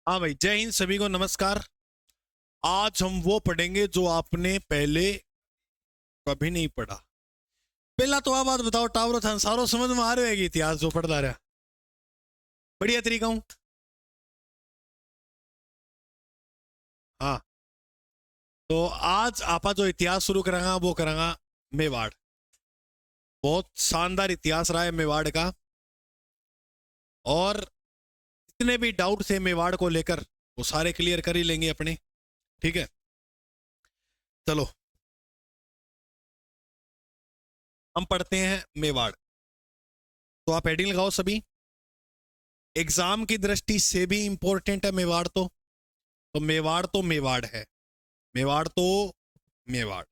हाँ भाई, जय हिंद सभी को, नमस्कार। आज हम वो पढ़ेंगे जो आपने पहले कभी नहीं पढ़ा। पहला तो आप बात बताओ, टावरो संसारो समझ में आ रहे है इतिहास जो पढ़ता रहा? बढ़िया तरीका हूँ। हाँ, तो आज आपा जो इतिहास शुरू करांगा वो करांगा मेवाड़। बहुत शानदार इतिहास रहा है मेवाड़ का, और जितने भी डाउट थे मेवाड़ को लेकर वो सारे क्लियर कर ही लेंगे अपने। ठीक है, चलो हम पढ़ते हैं मेवाड़। तो आप हेडिंग लगाओ सभी। एग्जाम की दृष्टि से भी इंपॉर्टेंट है मेवाड़ तो मेवाड़ तो मेवाड़ है। मेवाड़ तो मेवाड़।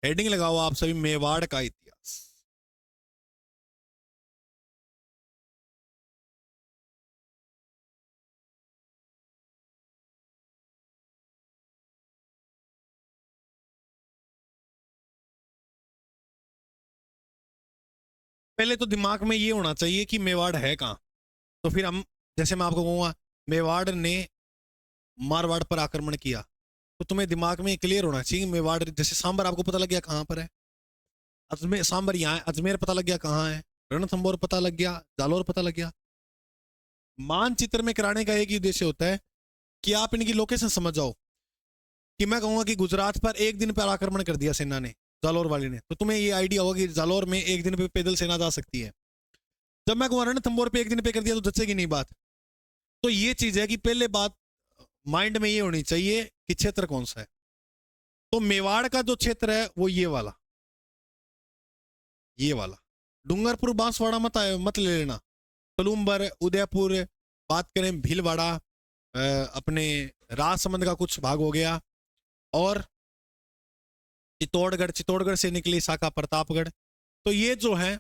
हेडिंग लगाओ आप सभी, मेवाड़ का इतिहास। पहले तो दिमाग में ये होना चाहिए कि मेवाड़ है कहाँ। तो फिर हम, जैसे मैं आपको कहूंगा मेवाड़ ने मारवाड़ पर आक्रमण किया, तो तुम्हें दिमाग में क्लियर होना चाहिए मेवाड़। जैसे सांबर आपको पता लग गया कहाँ पर है, अजमेर सांबर यहाँ है, अजमेर पता लग गया कहाँ है, रणथंबोर पता लग गया, जालोर पता लग गया। मानचित्र में कराने का एक ही उद्देश्य होता है कि आप इनकी लोकेशन समझ जाओ। कि मैं कहूंगा कि गुजरात पर एक दिन पर आक्रमण कर दिया सेना ने, जालोर वाली ने, तो तुम्हें ये आइडिया होगा कि जालोर में एक दिन पे पैदल सेना जा सकती है। जब मैं कहूँ रणथंबोर पे एक दिन पे कर दिया तो जचेगी नहीं बात। तो ये चीज है कि पहले बात माइंड में ये होनी चाहिए कि क्षेत्र कौन सा है। तो मेवाड़ का जो क्षेत्र है वो ये वाला डूंगरपुर बांसवाड़ा मत ले लेना। कलुम्बर, उदयपुर, बात करें भीलवाड़ा, अपने राजसमंद का कुछ भाग हो गया, और चित्तौड़गढ़ से निकली शाखा प्रतापगढ़। तो ये जो है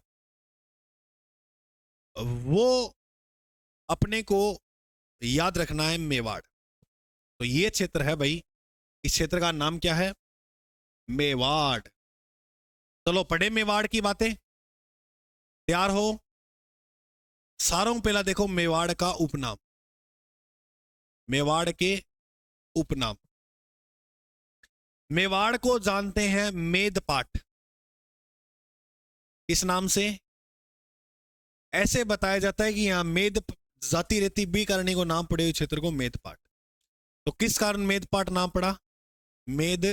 वो अपने को याद रखना है मेवाड़। तो ये क्षेत्र है भाई, इस क्षेत्र का नाम क्या है? मेवाड़। चलो पढ़े मेवाड़ की बातें, तैयार हो? सारों पहला देखो मेवाड़ का उपनाम। मेवाड़ के उपनाम, मेवाड़ को जानते हैं मेदपाट। इस नाम से ऐसे बताया जाता है कि यहां मेद जाति रहती, बी करने को नाम पड़े हुए क्षेत्र को मेदपाट। तो किस कारण मेदपाट नाम पड़ा? मेद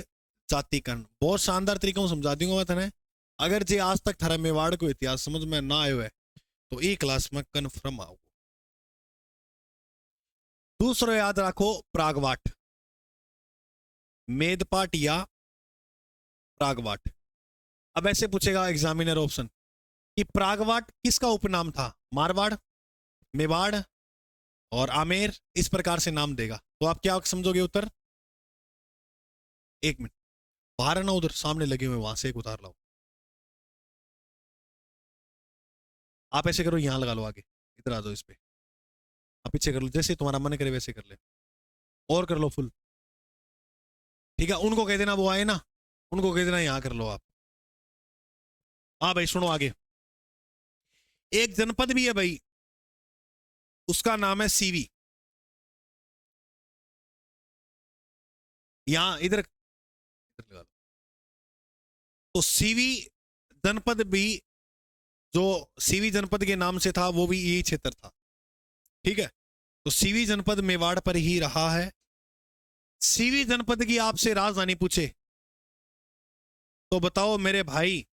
जातिकरण। बहुत शानदार तरीके में समझा दूंगा मैं तुम्हें। अगर जे आज तक थारा मेवाड़ को इतिहास समझ में ना आयो है तो ई क्लास में कन्फर्म आओ। दूसरा याद रखो, प्रागवाट। मेदपाट या प्रागवाट। अब ऐसे पूछेगा एग्जामिनर ऑप्शन कि प्रागवाट किसका उपनाम था? मारवाड़, मेवाड़ और आमेर, इस प्रकार से नाम देगा। तो आप क्या समझोगे उत्तर? एक मिनट, बाहर ना, उधर सामने लगे हुए वहां से एक उतार लाओ। आप ऐसे करो, यहां लगा लो आगे, इधर आ जाओ इस पे। आप पीछे कर लो, जैसे तुम्हारा मन करे वैसे कर ले, और कर लो फुल। ठीक है, उनको कह देना वो आए ना, उनको कह देना यहां कर लो आप। हाँ भाई सुनो आगे। एक जनपद भी है भाई, उसका नाम है सीवी। यहां इधर लगा लो। तो सीवी जनपद भी, जो सीवी जनपद के नाम से था वो भी यही क्षेत्र था। ठीक है, तो सीवी जनपद मेवाड़ पर ही रहा है। सीवी जनपद की आपसे राजधानी पूछे तो बताओ मेरे भाई,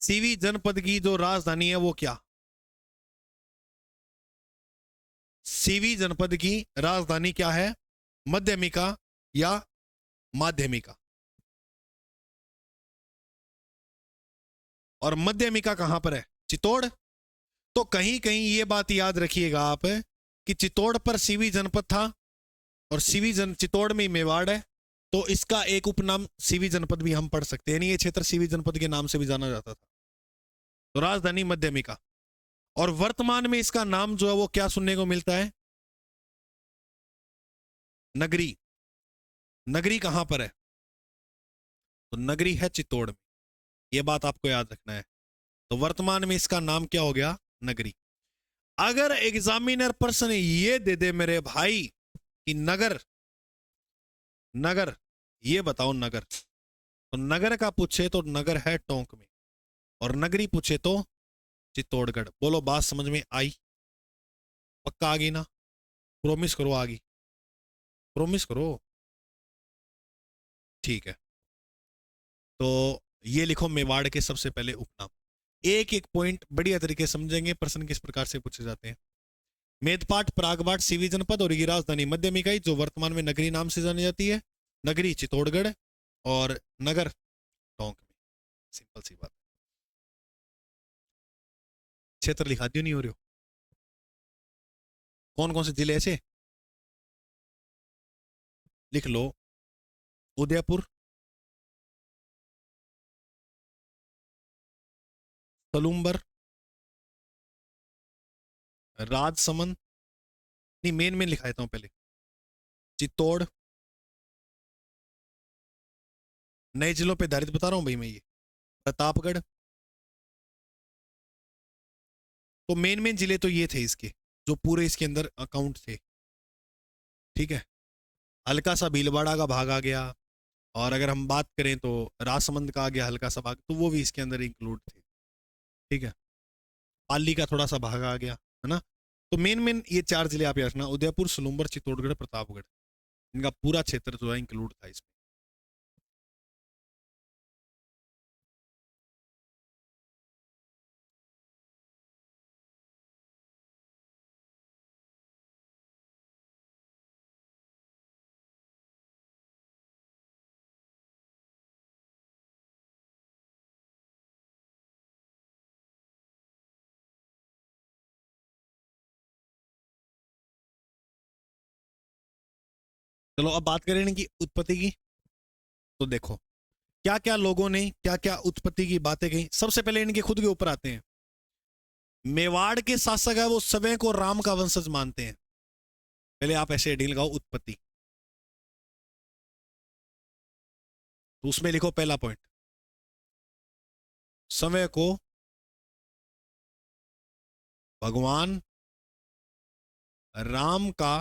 सीवी जनपद की जो राजधानी है वो क्या? सीवी जनपद की राजधानी क्या है? मध्यमिका या माध्यमिका? और मध्यमिका कहां पर है? चित्तौड़। तो कहीं कहीं ये बात याद रखिएगा आप कि चित्तौड़ पर सीवी जनपद था, और चित्तौड़ में मेवाड़ है, तो इसका एक उपनाम सीवी जनपद भी हम पढ़ सकते हैं। यानी ये क्षेत्र सीवी जनपद के नाम से भी जाना जाता था। तो राजधानी मध्यमिका। और वर्तमान में इसका नाम जो है वो क्या सुनने को मिलता है? नगरी। नगरी कहां पर है? तो नगरी है चित्तौड़ में। यह बात आपको याद रखना है। तो वर्तमान में इसका नाम क्या हो गया? नगरी। अगर एग्जामिनर पर्सन ये दे दे मेरे भाई कि नगर, नगर ये बताओ नगर, तो नगर का पूछे तो नगर है टोंक में, और नगरी पूछे तो चित्तौड़गढ़। बोलो बात समझ में आई? पक्का आ गई ना? प्रोमिस करो आ गई, प्रोमिस करो। ठीक है, तो ये लिखो मेवाड़ के सबसे पहले उपनाम। एक एक पॉइंट बढ़िया तरीके से समझेंगे प्रश्न किस प्रकार से पूछे जाते हैं। मेदपाट प्रागबाट सीवी जनपद और ये राजधानी मध्यम इकाई जो वर्तमान में नगरी नाम से जानी जाती है, नगरी चित्तौड़गढ़ और नगर टोंक में। सिंपल सी बात। क्षेत्र लिखा दियो नहीं हो रहे हो? कौन कौन से जिले ऐसे लिख लो? उदयपुर, सलूम्बर, राजसमंद, नहीं मेन मेन लिखा देता हूं पहले, चित्तौड़, नए जिलों पे आधारित बता रहा हूं भाई मैं ये, प्रतापगढ़। तो मेन मेन जिले तो ये थे इसके, जो पूरे इसके अंदर अकाउंट थे। ठीक है, हल्का सा भीलवाड़ा का भाग आ गया, और अगर हम बात करें तो राजसमंद का आ गया हल्का सा भाग, तो वो भी इसके अंदर इंक्लूड थे। ठीक है, पाली का थोड़ा सा भाग आ गया, है ना? तो मेन मेन ये चार जिले आप याद रखना, उदयपुर, सलूम्बर, चित्तौड़गढ़, प्रतापगढ़, इनका पूरा क्षेत्र जो है इंक्लूड था इसमें। चलो अब बात करें इनकी उत्पत्ति की। तो देखो क्या क्या लोगों ने क्या क्या उत्पत्ति की बातें कही। सबसे पहले इनके खुद के ऊपर आते हैं। मेवाड़ के शासक है वो स्वयं को राम का वंशज मानते हैं। पहले आप ऐसे हेडिंग लगाओ उत्पत्ति, तो उसमें लिखो पहला पॉइंट, समय को भगवान राम का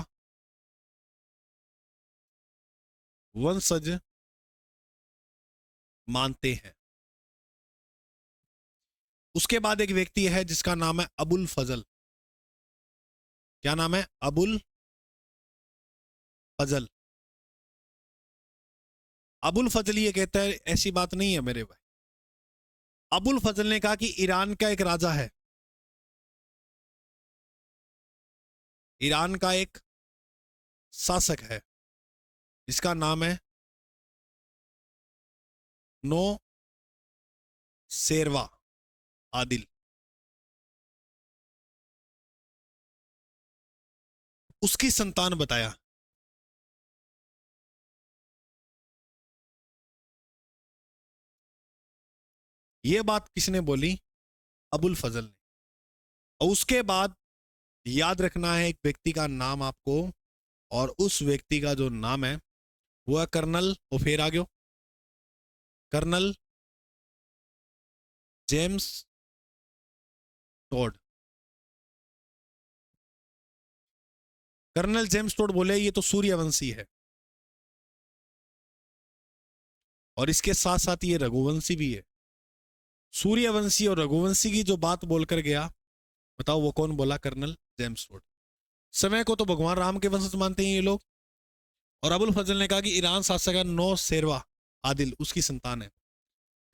वंशज मानते हैं। उसके बाद एक व्यक्ति है जिसका नाम है अबुल फजल। क्या नाम है? अबुल फजल। अबुल फजल ये कहता है ऐसी बात नहीं है मेरे भाई। अबुल फजल ने कहा कि ईरान का एक राजा है, ईरान का एक शासक है जिसका नाम है नो शेरवा आदिल। उसकी संतान बताया। यह बात किसने बोली? अबुल फजल ने। और उसके बाद याद रखना है एक व्यक्ति का नाम आपको, और उस व्यक्ति का जो नाम है वो है कर्नल, वो फिर आ गयो, colonel James Tod. Colonel James Tod बोले ये तो सूर्यवंशी है, और इसके साथ साथ ये रघुवंशी भी है। सूर्यवंशी और रघुवंशी की जो बात बोलकर गया, बताओ वो कौन बोला? Colonel James Tod. समय को तो भगवान राम के वंशज मानते हैं ये लोग। और अबुल फजल ने कहा कि ईरान शासक है नो शेरवा आदिल, उसकी संतान है।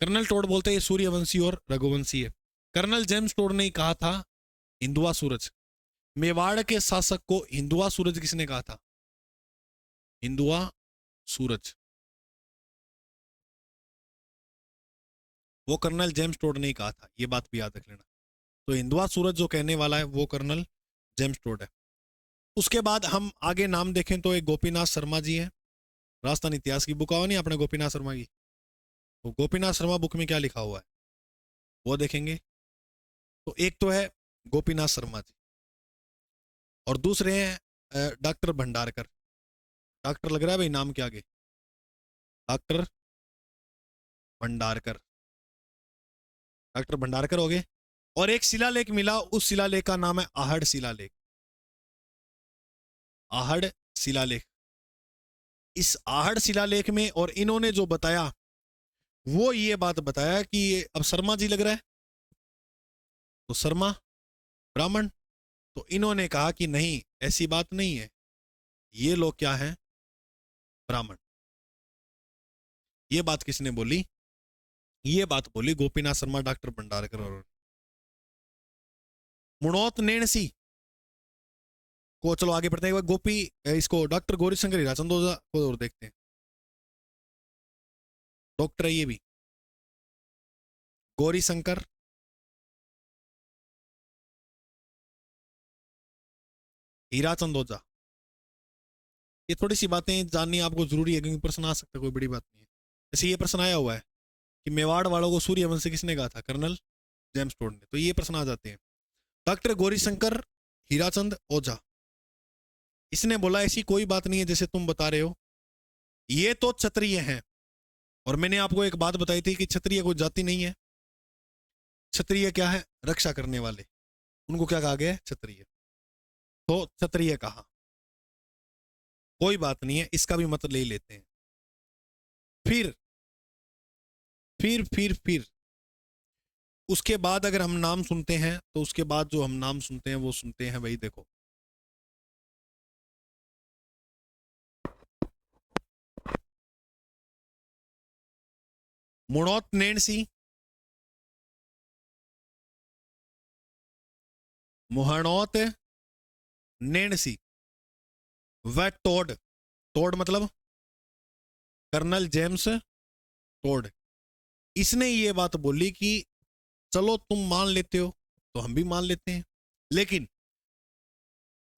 कर्नल टोड बोलते हैं सूर्यवंशी और रघुवंशी है। कर्नल जेम्स टोड ने कहा था हिंदुआ सूरज। मेवाड़ के शासक को हिंदुआ सूरज किसने कहा था? हिंदुआ सूरज, वो कर्नल जेम्स टोड ने कहा था। ये बात भी याद रख लेना। तो हिंदुआ सूरज जो कहने वाला है वो कर्नल जेम्स टोड है। उसके बाद हम आगे नाम देखें तो एक गोपीनाथ शर्मा जी हैं। राजस्थान इतिहास की बुक आओ नहीं अपने गोपीनाथ शर्मा की, तो गोपीनाथ शर्मा बुक में क्या लिखा हुआ है वो देखेंगे। तो एक तो है गोपीनाथ शर्मा जी, और दूसरे हैं डॉक्टर भंडारकर। डॉक्टर लग रहा है भाई नाम के आगे, डॉक्टर भंडारकर। डॉक्टर भंडारकर हो गए। और एक शिलालेख मिला, उस शिलालेख का नाम है आहड़ शिलालेख। आहड़ शिलालेख। इस आहड़ शिलालेख में और इन्होंने जो बताया वो ये बात बताया कि अब शर्मा जी लग रहा है, तो शर्मा ब्राह्मण। तो इन्होंने कहा कि नहीं, ऐसी बात नहीं है, ये लोग क्या है, ब्राह्मण। ये बात किसने बोली? ये बात बोली गोपीनाथ शर्मा, डॉक्टर भंडारकर और मुणौत नेणसी को। चलो आगे बढ़ते हैं, गोपी इसको डॉक्टर गौरीशंकर हीराचंदोजा को और देखते हैं। डॉक्टर है ये भी, गौरीशंकर हीराचंद ओझा। ये थोड़ी सी बातें जाननी आपको जरूरी है, क्योंकि प्रश्न आ सकता है, कोई बड़ी बात नहीं है। जैसे ये प्रश्न आया हुआ है कि मेवाड़ वालों को सूर्यवंशी किसने कहा था? कर्नल जेम्स टोड ने। तो ये प्रश्न आ जाते हैं। डॉक्टर गौरीशंकर हीराचंद ओझा, इसने बोला ऐसी कोई बात नहीं है जैसे तुम बता रहे हो, ये तो क्षत्रिय हैं। और मैंने आपको एक बात बताई थी कि क्षत्रिय कोई जाति नहीं है। क्षत्रिय क्या है? रक्षा करने वाले, उनको क्या कहा गया? क्षत्रिय। तो क्षत्रिय कहा, कोई बात नहीं है, इसका भी मत ले लेते हैं। फिर फिर उसके बाद अगर हम नाम सुनते हैं, तो उसके बाद जो हम नाम सुनते हैं वो सुनते हैं भाई, देखो मुणौत नेणसी, मुहणौत नेणसी व टोड। टोड मतलब कर्नल जेम्स टोड। इसने ये बात बोली कि चलो तुम मान लेते हो तो हम भी मान लेते हैं, लेकिन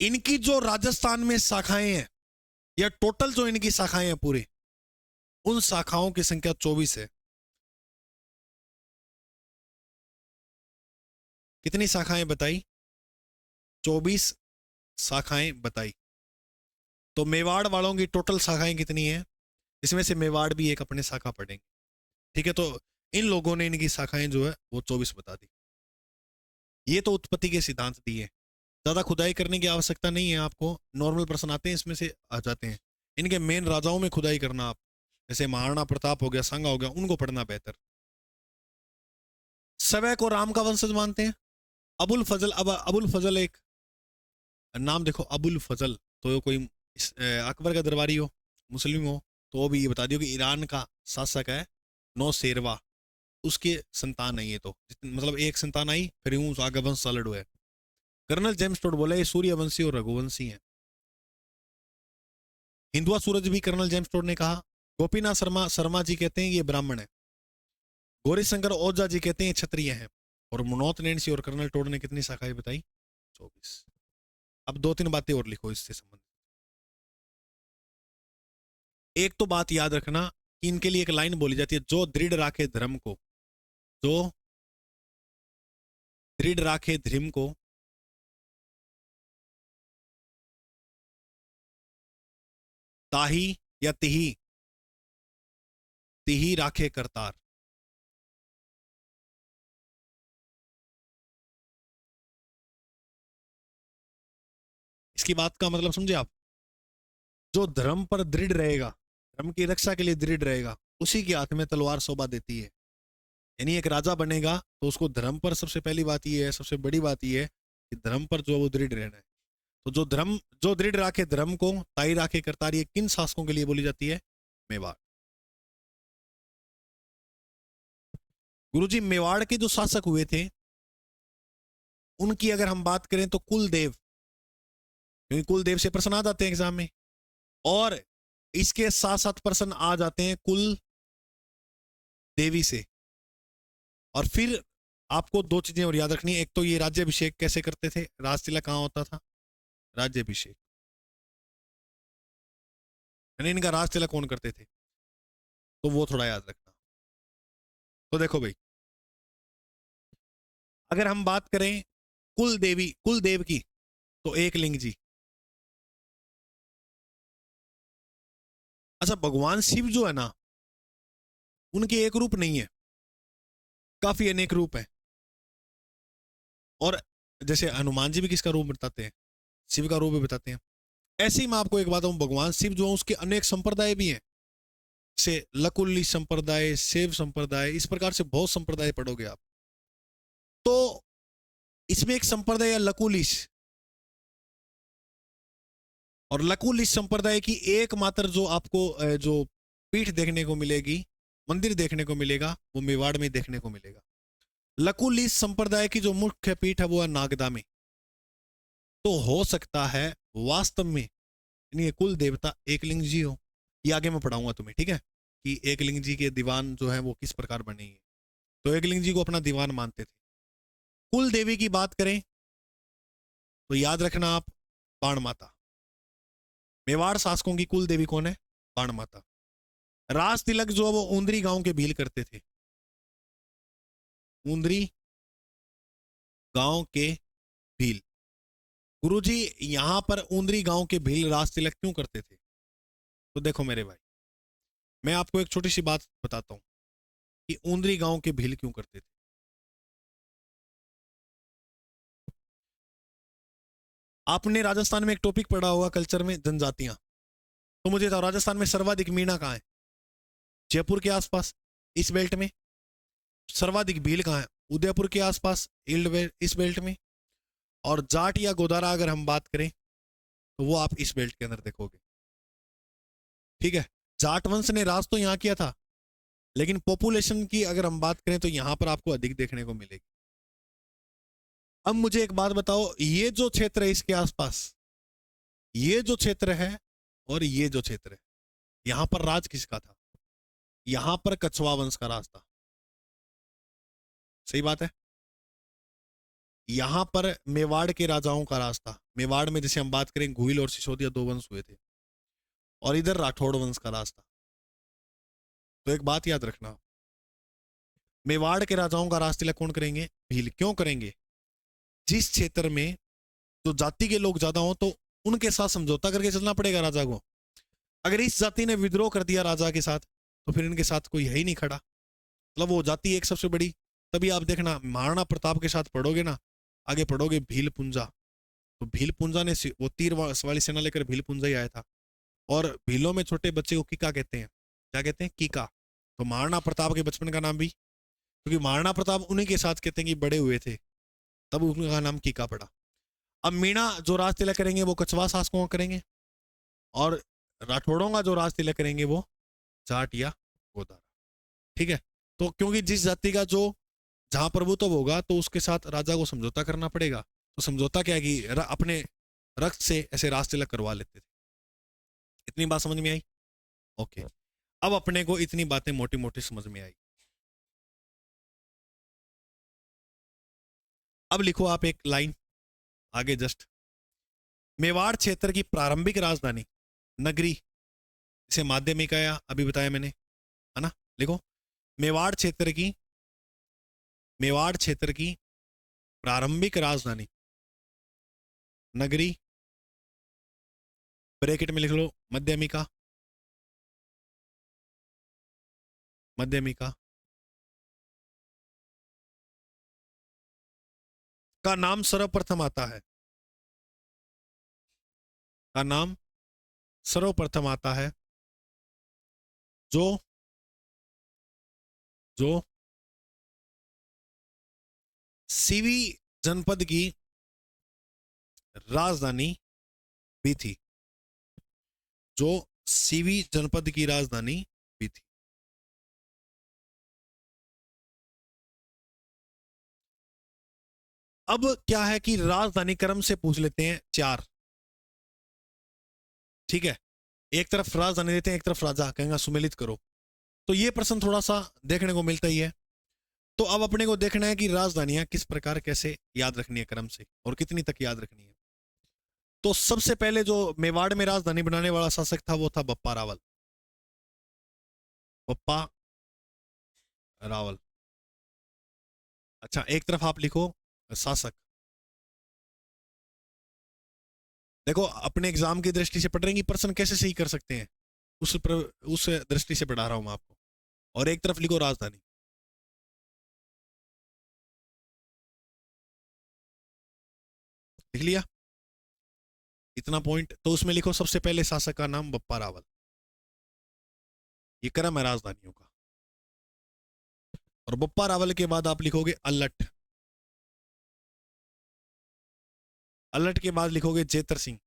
इनकी जो राजस्थान में शाखाएं हैं, या टोटल जो इनकी शाखाएं हैं पूरे, उन शाखाओं की संख्या 24 है। कितनी शाखाएं बताई? 24 शाखाएं बताई। तो मेवाड़ वालों की टोटल शाखाएं कितनी है? इसमें से मेवाड़ भी एक अपने शाखा पढ़ेंगे, ठीक है। तो इन लोगों ने इनकी शाखाएं जो है वो 24 बता दी। ये तो उत्पत्ति के सिद्धांत दिए, ज्यादा खुदाई करने की आवश्यकता नहीं है आपको। नॉर्मल प्रश्न आते हैं इसमें से आ जाते हैं। इनके मेन राजाओं में खुदाई करना, आप जैसे महाराणा प्रताप हो गया, संगा हो गया, उनको पढ़ना बेहतर। सवै को राम का वंशज मानते हैं। अबुल फजल, अब अबुल फजल एक नाम देखो, अबुल फजल, तो कोई अकबर का दरबारी हो, मुस्लिम हो, तो वो भी ये बता दियो कि ईरान का शासक है नौ शेरवा, उसके संतान है ये। तो मतलब एक संतान आई, फिर यूं आगे वंश चालू है। कर्नल जेम्स टोड बोला ये सूर्यवंशी और रघुवंशी हैं। हिंदुआ सूरज भी कर्नल जेम्स टोड ने कहा। गोपीनाथ शर्मा शर्मा जी कहते हैं ये ब्राह्मण है। गौरीशंकर ओझा जी कहते हैं क्षत्रिय हैं। और मुनौत नैणसी और कर्नल टोड ने कितनी शाखाएं बताई? 24। अब दो तीन बातें और लिखो इससे संबंधित। एक तो बात याद रखना कि इनके लिए एक लाइन बोली जाती है, जो दृढ़ राखे धर्म को, जो दृढ़ राखे धर्म को, ताही या तिही, तिही राखे करतार। इसकी बात का मतलब समझे आप? जो धर्म पर दृढ़ रहेगा, धर्म की रक्षा के लिए दृढ़ रहेगा, उसी के हाथ में तलवार शोभा देती है। यानी एक राजा बनेगा तो उसको धर्म पर सबसे पहली बात यह है, सबसे बड़ी बात यह है कि धर्म पर जो वो दृढ़ रहना है। तो जो धर्म, जो दृढ़ राखे धर्म को, ताई राखे करतार, ये किन शासकों के लिए बोली जाती है? मेवाड़। गुरुजी मेवाड़ के जो शासक हुए थे उनकी अगर हम बात करें तो कुलदेव, क्योंकि कुलदेव से प्रश्न आ जाते हैं एग्जाम में, और इसके साथ साथ प्रश्न आ जाते हैं कुल देवी से। और फिर आपको दो चीजें और याद रखनी है। एक तो ये राज्यभिषेक कैसे करते थे, राजतिलक कहां होता था? राज्यभिषेक, यानी इनका राजतिलक कौन करते थे, तो वो थोड़ा याद रखना। तो देखो भाई, अगर हम बात करें कुल देवी, कुल देव की, तो एक लिंग जी। अच्छा, भगवान शिव जो है ना, उनके एक रूप नहीं है, काफी अनेक रूप है। और जैसे हनुमान जी भी किसका रूप बताते हैं, शिव का रूप भी बताते हैं। ऐसे ही मैं आपको एक बात बताऊं, भगवान शिव जो है उसके अनेक संप्रदाय भी हैं, से लकुली संप्रदाय, शिव संप्रदाय, इस प्रकार से बहुत संप्रदाय पढ़ोगे आप। तो इसमें एक संप्रदाय है लकुलिश, और लकुलिश संप्रदाय की एकमात्र जो आपको जो पीठ देखने को मिलेगी, मंदिर देखने को मिलेगा, वो मेवाड़ में देखने को मिलेगा। लकुलिश संप्रदाय की जो मुख्य पीठ है वो है नागदा में। तो हो सकता है वास्तव में इनके कुल देवता एकलिंग जी हो। ये आगे मैं पढ़ाऊंगा तुम्हें, ठीक है, कि एकलिंग जी के दीवान जो है वो किस प्रकार बने हैं। तो एकलिंग जी को अपना दीवान मानते थे। कुल देवी की बात करें तो याद रखना आप, बाण माता। मेवाड़ शासकों की कुल देवी कौन है? बाण माता। राज तिलक जो है वो ऊंदरी गांव के भील करते थे। ऊंदरी गांव के भील। गुरुजी यहां पर ऊंदरी गांव के भील राज तिलक क्यों करते थे? तो देखो मेरे भाई, मैं आपको एक छोटी सी बात बताता हूं कि ऊंदरी गांव के भील क्यों करते थे। आपने राजस्थान में एक टॉपिक पढ़ा होगा कल्चर में, जनजातियां। तो मुझे बताओ राजस्थान में सर्वाधिक मीणा कहां है? जयपुर के आसपास, इस बेल्ट में। सर्वाधिक भील कहां है? उदयपुर के आसपास, इस बेल्ट में। और जाट या गोदारा अगर हम बात करें तो वो आप इस बेल्ट के अंदर देखोगे, ठीक है। जाट वंश ने राज तो यहां किया था, लेकिन पॉपुलेशन की अगर हम बात करें तो यहां पर आपको अधिक देखने को मिलेगी। अब मुझे एक बात बताओ, ये जो क्षेत्र है इसके आसपास, ये जो क्षेत्र है और ये जो क्षेत्र है, यहां पर राज किसका था? यहां पर कछवा वंश का राज था। सही बात है। यहां पर मेवाड़ के राजाओं का राज था। मेवाड़ में जैसे हम बात करें घुइल और सिसोदिया दो वंश हुए थे, और इधर राठौड़ वंश का राज था। तो एक बात याद रखना, मेवाड़ के राजाओं का राज तिलक कौन करेंगे? भील। क्यों करेंगे? जिस क्षेत्र में जो जाति के लोग ज्यादा हो तो उनके साथ समझौता करके चलना पड़ेगा राजा को। अगर इस जाति ने विद्रोह कर दिया राजा के साथ तो फिर इनके साथ कोई है ही नहीं खड़ा, मतलब वो जाति एक सबसे बड़ी। तभी आप देखना महाराणा प्रताप के साथ पढ़ोगे ना, आगे पढ़ोगे भील पुंजा, तो भील पुंजा ने वो तीर वाली सेना लेकर भील पुंजा ही आया था। और भीलों में छोटे बच्चे को कीका कहते हैं। क्या कहते हैं? कीका। तो महाराणा प्रताप के बचपन का नाम भी, क्योंकि महाराणा प्रताप उन्हीं के साथ कहते हैं कि बड़े हुए थे, तब उनका नाम कीका पड़ा। अब मीणा जो राज तिलक करेंगे वो कछवा शासकों का करेंगे, और राठौड़ों का जो राज तिलक करेंगे वो जाट या गोदारा, ठीक है। तो क्योंकि जिस जाति का जो जहां प्रभुत्व होगा तो उसके साथ राजा को समझौता करना पड़ेगा। तो समझौता क्या है कि अपने रक्त से ऐसे राज तिलक करवा लेते थे। इतनी बात समझ में आई? ओके। अब अपने को इतनी बातें मोटी मोटी समझ में आई। अब लिखो आप एक लाइन आगे जस्ट, मेवाड़ क्षेत्र की प्रारंभिक राजधानी नगरी, इसे माध्यमिक आया अभी बताया मैंने, है ना। लिखो, मेवाड़ क्षेत्र की, मेवाड़ क्षेत्र की प्रारंभिक राजधानी नगरी, ब्रैकेट में लिख लो मध्यमिका, मध्यमिका का नाम सर्वप्रथम आता है, का नाम सर्वप्रथम आता है जो जो सीवी जनपद की राजधानी भी थी, जो सीवी जनपद की राजधानी भी थी। अब क्या है कि राजधानी क्रम से पूछ लेते हैं चार, ठीक है। एक तरफ राजधानी देते हैं, एक तरफ राजा, कहेंगे सुमेलित करो। तो ये प्रश्न थोड़ा सा देखने को मिलता ही है। तो अब अपने को देखना है कि राजधानियां किस प्रकार कैसे याद रखनी है क्रम से, और कितनी तक याद रखनी है। तो सबसे पहले जो मेवाड़ में राजधानी बनाने वाला शासक था वो था बप्पा रावल। बप्पा रावल। अच्छा, एक तरफ आप लिखो शासक। देखो अपने एग्जाम की दृष्टि से पढ़ रहे हैं कि प्रश्न कैसे सही कर सकते हैं, उस दृष्टि से पढ़ा रहा हूं मैं आपको। और एक तरफ लिखो राजधानी। लिख लिया इतना पॉइंट। तो उसमें लिखो सबसे पहले शासक का नाम बप्पा रावल। ये क्रम है राजधानियों का। और बप्पा रावल के बाद आप लिखोगे अल्लट। अल्लट के बाद लिखोगे जेतर सिंह।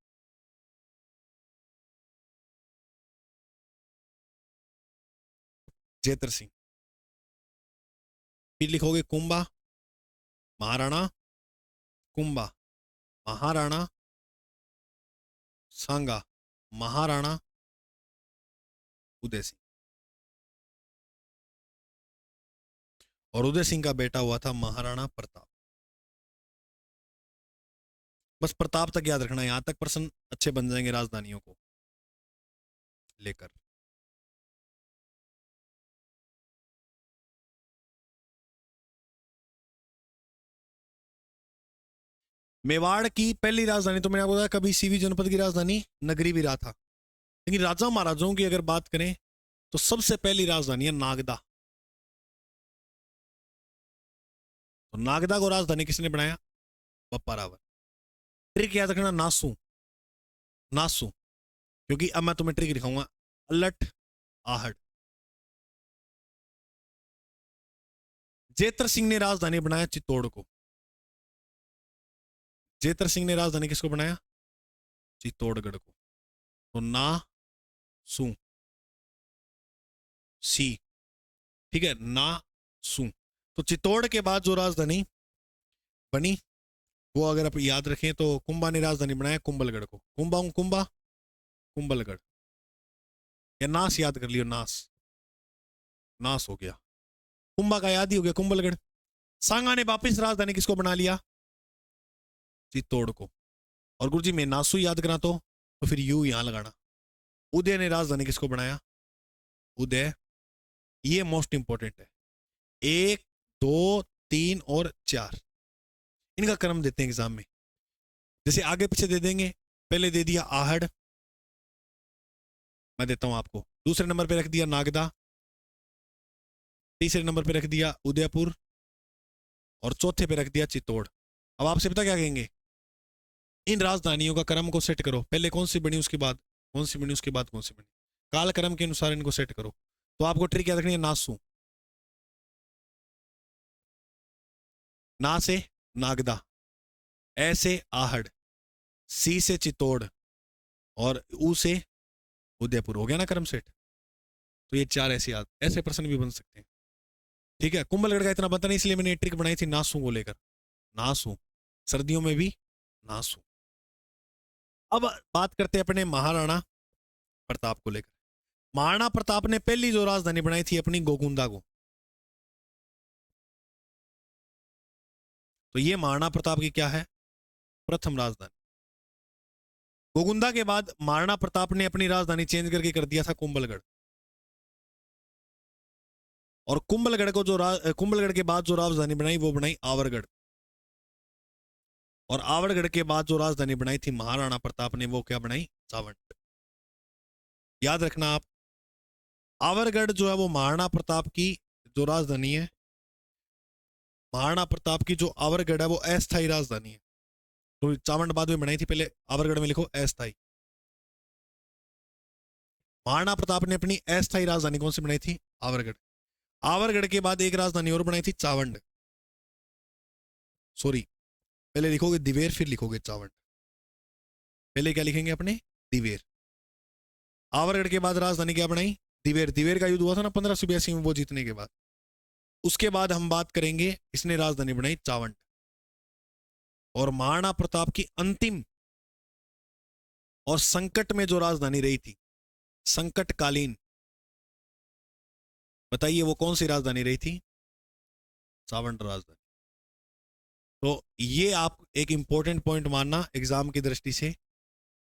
जेतर सिंह। फिर लिखोगे कुंभा महाराणा। कुंभा महाराणा। सांगा महाराणा उदय सिंह। और उदय सिंह का बेटा हुआ था महाराणा प्रताप। बस प्रताप तक याद रखना, यहां तक प्रश्न अच्छे बन जाएंगे राजधानियों को लेकर। मेवाड़ की पहली राजधानी तो मैंने आपको बताया कभी सीवी जनपद की राजधानी नगरी भी रहा था। लेकिन राजा महाराजाओं की अगर बात करें तो सबसे पहली राजधानी है नागदा। तो नागदा को राजधानी किसने बनाया? बप्पा रावल। ट्रिक याद रखना नासू। नासू क्योंकि अब मैं तुम्हें ट्रिक दिखाऊंगा। अल्लट आहड़। जेतर सिंह ने राजधानी बनाया चित्तौड़ को। जेतर सिंह ने राजधानी किसको बनाया? चित्तौड़गढ़ को। तो ना सू सी, ठीक है, ना सू। तो चित्तौड़ के बाद जो राजधानी बनी वो अगर आप याद रखें तो कुंभा ने राजधानी बनाया कुंभलगढ़ को। कुंभा कुंभा कुंभलगढ़, या नास याद कर लियो, नास। नास हो गया, कुंभा का याद ही हो गया कुंभलगढ़। सांगा ने वापिस राजधानी किसको बना लिया? चित्तौड़ को। और गुरुजी मैं नासू याद करा तो फिर यू यहां लगाना। उदय ने राजधानी किसको बनाया? उदय। ये मोस्ट इंपॉर्टेंट है। 1 2 3 और 4 इनका क्रम देते हैं एग्जाम में, जैसे आगे पीछे दे देंगे। पहले दे दिया आहड़, मैं देता हूं आपको। दूसरे नंबर पे रख दिया नागदा। तीसरे नंबर पे रख दिया उदयपुर। और चौथे पे रख दिया चित्तौड़। अब आपसे पता क्या कहेंगे? इन राजधानियों का क्रम को सेट करो, पहले कौन सी बनी उसके बाद कौन सी बनी उसके बाद कौन सी बनी, काल क्रम के अनुसार इनको सेट करो। तो आपको ट्रिक याद रखनी है नासू। ना से नागदा, ए से आहड़, सी से चित्तौड़ और ऊ से उदयपुर। हो गया ना क्रम सेट? तो ये 4 ऐसे याद, ऐसे प्रश्न भी बन सकते हैं। ठीक है, कुंभलगढ़ का इतना पता नहीं इसलिए मैंने ट्रिक बनाई थी नासू को लेकर। नासू, सर्दियों में भी नासू। अब बात करते हैं अपने महाराणा प्रताप को लेकर। महाराणा प्रताप ने पहली जो राजधानी बनाई थी अपनी गोकुंदा को। तो ये महाराणा प्रताप की क्या है? प्रथम राजधानी। गोकुंदा के बाद महाराणा प्रताप ने अपनी राजधानी चेंज करके कर दिया था कुंभलगढ़। और कुंभलगढ़ को जो कुंभलगढ़ के बाद जो राजधानी बनाई वो बनाई आवरगढ़। और आवरगढ़ के बाद जो राजधानी बनाई थी महाराणा प्रताप ने वो क्या बनाई? चावंड। याद रखना आप, आवरगढ़ जो है वो महाराणा प्रताप की जो राजधानी है, महाराणा प्रताप की जो आवरगढ़ है वो अस्थायी राजधानी है। तो चावंड बाद में बनाई थी, पहले आवरगढ़ में लिखो अस्थायी। महाराणा प्रताप ने अपनी अस्थायी राजधानी कौन सी बनाई थी? आवरगढ़। आवरगढ़ के बाद एक राजधानी और बनाई थी चावंड। सॉरी, पहले लिखोगे दिवेर फिर लिखोगे चावंड। पहले क्या लिखेंगे अपने? दिवेर। आवरगढ़ के बाद राजधानी क्या बनाई? दिवेर। दिवेर का युद्ध हुआ था ना 1582 में, वो जीतने के बाद। उसके बाद हम बात करेंगे इसने राजधानी बनाई चावंड। और महाराणा प्रताप की अंतिम और संकट में जो राजधानी रही थी, संकटकालीन, बताइए वो कौन सी राजधानी रही थी? चावंड राजधानी। तो ये आप एक इंपॉर्टेंट पॉइंट मानना एग्जाम की दृष्टि से।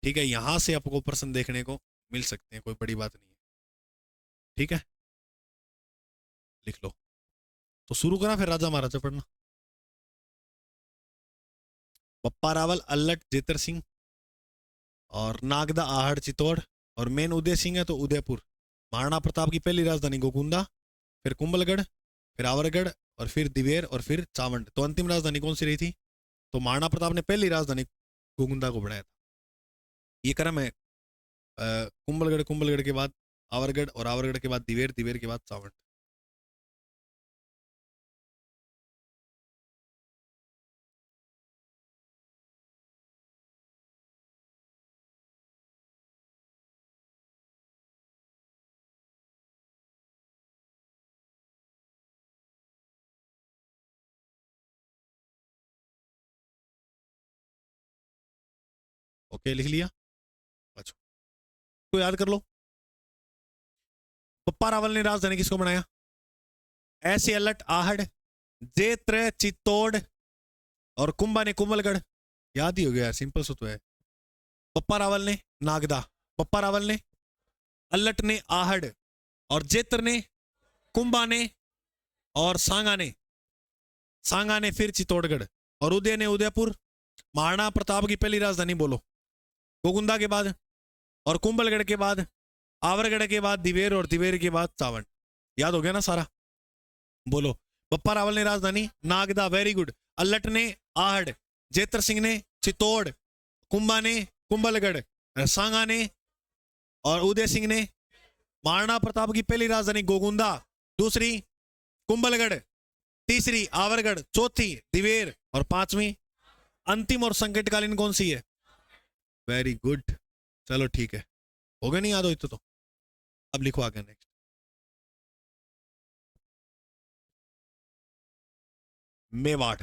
ठीक है, यहां से आपको प्रश्न देखने को मिल सकते हैं, कोई बड़ी बात नहीं है। ठीक है, लिख लो। तो शुरू करा फिर राजा महाराजा पढ़ना। बप्पा रावल, अल्लट, जेतर सिंह और नागदा, आहड़, चित्तौड़। और मेन उदय सिंह है तो उदयपुर। महाराणा प्रताप की पहली राजधानी गोकुंदा, फिर कुंभलगढ़, फिर आवरगढ़ और फिर दिवेर और फिर चावंड। तो अंतिम राजधानी कौन सी रही थी? तो महाराणा प्रताप ने पहली राजधानी गोगुंदा को बढ़ाया था। ये क्रम है कुंभलगढ़, कुंभलगढ़ के बाद आवरगढ़, और आवरगढ़ के बाद दिवेर, दिवेर के बाद सावंत। ओके, लिख लिया। अच्छा, तो याद कर लो। पप्पा रावल ने राजधानी किसको बनाया? ऐसे अलट आहड़, जेत्र चित्तौड़, और कुंभा ने कुंभलगढ़। याद ही हो गया, सिंपल सा तो है। पप्पा रावल ने नागदा, पप्पा रावल ने, अल्लट ने आहड़, और जेत्र ने, कुंभा ने, और सांगा ने फिर चित्तौड़गढ़, और उदय ने उदयपुर। महाराणा प्रताप की पहली राजधानी बोलो। गोगुंदा के बाद, और कुंभलगढ़ के बाद, आवरगढ़ के बाद दिवेर, और दिवेर के बाद सावंत। याद हो गया ना सारा? बोलो। बप्पा रावल ने राजधानी नागदा, वेरी गुड। अल्लट ने आहड़, जेत्र सिंह ने चित्तौड़, कुंभा ने कुंभलगढ़, सांगा ने और उदय सिंह ने महाराणा प्रताप की पहली राजधानी गोगुंदा, दूसरी कुंभलगढ़, तीसरी आवरगढ़, चौथी दिवेर, और पांचवी अंतिम और संकटकालीन कौन सी है? वेरी गुड, चलो ठीक है, हो गया नहीं याद हो तो अब लिखो आगे नेक्स्ट। मेवाड़।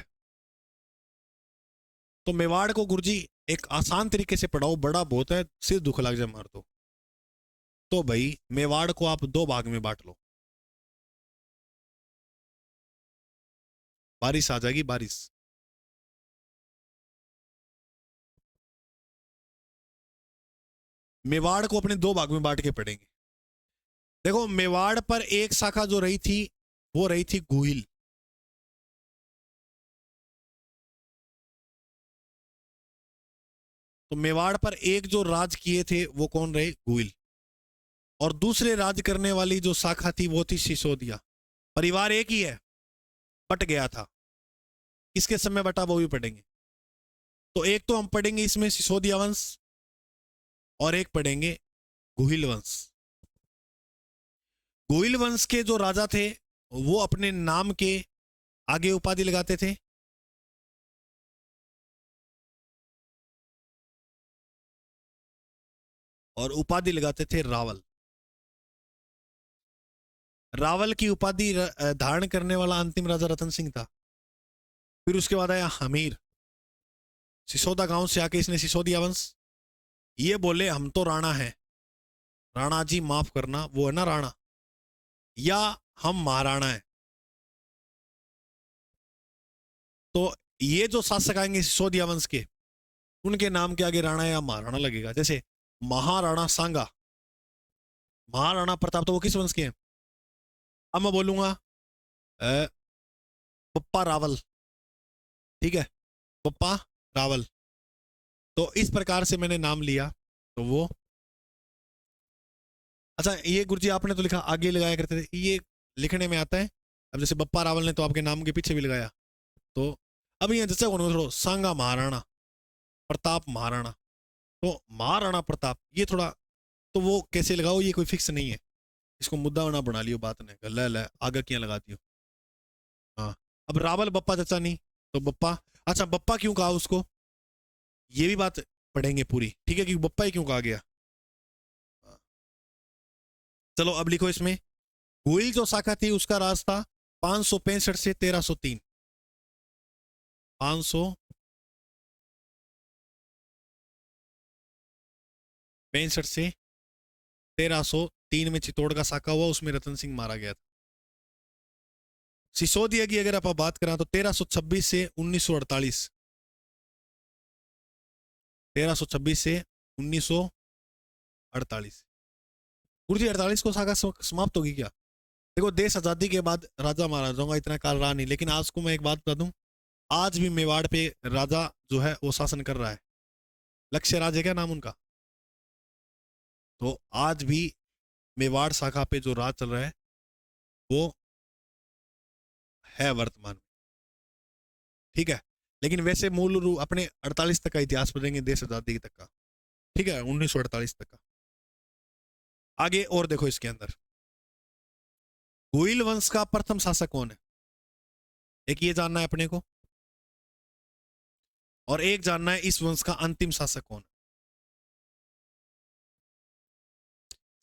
तो मेवाड़ को गुरुजी एक आसान तरीके से पढ़ाओ, बड़ा बहुत है, सिर दुख लग जाए मार तो भाई मेवाड़ को आप दो भाग में बांट लो। बारिश आ जाएगी, बारिश। मेवाड़ को अपने दो भाग में बांट के पढ़ेंगे। देखो, मेवाड़ पर एक शाखा जो रही थी वो रही थी गुहिल। तो मेवाड़ पर एक जो राज किए थे वो कौन रहे? गुहिल। और दूसरे राज करने वाली जो शाखा थी वो थी सिसोदिया। परिवार एक ही है, बट गया था। किसके समय बटा वो भी पढ़ेंगे। तो एक तो हम पढ़ेंगे इसमें सिसोदिया वंश, और एक पढ़ेंगे गुहिल वंश। गुहिल वंश के जो राजा थे वो अपने नाम के आगे उपाधि लगाते थे। और उपाधि लगाते थे रावल। रावल की उपाधि धारण करने वाला अंतिम राजा रतन सिंह था। फिर उसके बाद आया हमीर। सिसोदा गांव से आके इसने सिसोदिया वंश। ये बोले हम तो राणा हैं, राणा जी माफ करना, वो है ना राणा, या हम महाराणा हैं। तो ये जो शासक आएंगे सिसोदिया वंश के, उनके नाम के आगे राणा या महाराणा लगेगा। जैसे महाराणा सांगा, महाराणा प्रताप, तो वो किस वंश के हैं? अब मैं बोलूंगा पप्पा रावल, ठीक है, पप्पा रावल। तो इस प्रकार से मैंने नाम लिया, तो वो अच्छा। ये गुरुजी आपने तो लिखा आगे लगाया करते थे, ये लिखने में आता है। अब जैसे बप्पा रावल ने तो आपके नाम के पीछे भी लगाया, तो अब यहाँ जैसे थोड़ा सांगा महाराणा, प्रताप महाराणा, तो महाराणा प्रताप ये थोड़ा, तो वो कैसे लगाओ ये कोई फिक्स नहीं है। इसको मुद्दा बना बना लियो, बात ने ले आगे क्या लगा दियो। हाँ, अब रावल बप्पा चचा नहीं, तो बप्पा। अच्छा, बप्पा क्यों कहा उसको, ये भी बात पढ़ेंगे पूरी, ठीक है, कि बप्पा ही क्यों कहा गया। चलो अब लिखो इसमें। गुइल जो शाखा थी उसका राज था 565 से 1303। 565 से 1303 में चित्तौड़ का शाखा हुआ, उसमें रतन सिंह मारा गया था। सिसोदिया की अगर आप बात करें तो 1326 से 1948। 1326 से 1948। गुरुजी 48 को शाखा समाप्त होगी क्या? देखो, देश आजादी के बाद राजा महाराजाओं का इतना काल रहा नहीं, लेकिन आज को मैं एक बात बता दूं, आज भी मेवाड़ पे राजा जो है वो शासन कर रहा है। लक्ष्य राज है क्या नाम उनका? तो आज भी मेवाड़ शाखा पे जो राज चल रहा है वो है वर्तमान में, ठीक है। लेकिन वैसे मूल रूप अपने 48 तक का इतिहास पढ़ेंगे, देश आजादी तक का, ठीक है, 1948 तक का। आगे और देखो इसके अंदर, गुइल वंश का प्रथम शासक कौन है, एक ये जानना है अपने को, और एक जानना है इस वंश का अंतिम शासक कौन है।